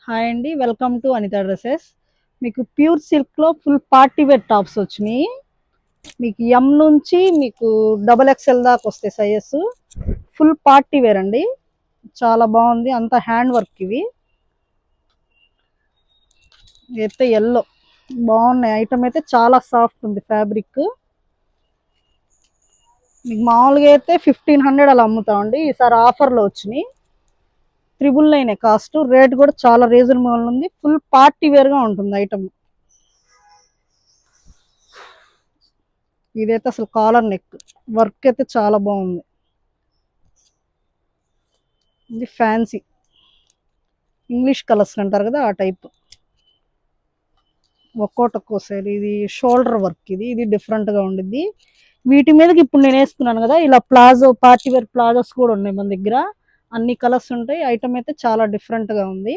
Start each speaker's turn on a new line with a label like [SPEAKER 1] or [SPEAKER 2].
[SPEAKER 1] Hi అండి, welcome to Anitha dresses. మీకు pure సిల్క్లో ఫుల్ పార్టీ వేర్ టాప్స్ వచ్చినాయి. మీకు ఎం నుంచి మీకు డబల్ ఎక్స్ఎల్ దాకా వస్తాయి సైజెస్. ఫుల్ పార్టీ వేర్ అండి, చాలా బాగుంది. అంతా హ్యాండ్ వర్క్. ఇవి అయితే ఎల్లో బాగున్నాయి. ఐటమ్ అయితే చాలా సాఫ్ట్ ఉంది ఫ్యాబ్రిక్. మీకు మామూలుగా అయితే 1500 అలా అమ్ముతామండి. ఈసారి ఆఫర్లో వచ్చినాయి. 999 కాస్ట్. రేట్ కూడా చాలా రీజనబుల్ ఉంది. ఫుల్ పార్టీ వేర్ గా ఉంటుంది ఐటమ్. ఇదైతే అసలు కాలర్ నెక్ వర్క్ అయితే చాలా బాగుంది. ఇది ఫ్యాన్సీ ఇంగ్లీష్ కలర్స్ అంటారు కదా, ఆ టైప్. ఒక్కో సైడ్ ఇది షోల్డర్ వర్క్. ఇది ఇది డిఫరెంట్ గా ఉండిద్ది. వీటి మీదకి ఇప్పుడు నేను వేసుకున్నాను కదా, ఇలా ప్లాజో పార్టీ వేర్ ప్లాజోస్ కూడా ఉన్నాయి మన దగ్గర. అన్ని కలర్స్ ఉంటాయి. ఐటమ్ అయితే చాలా డిఫరెంట్ గా ఉంది.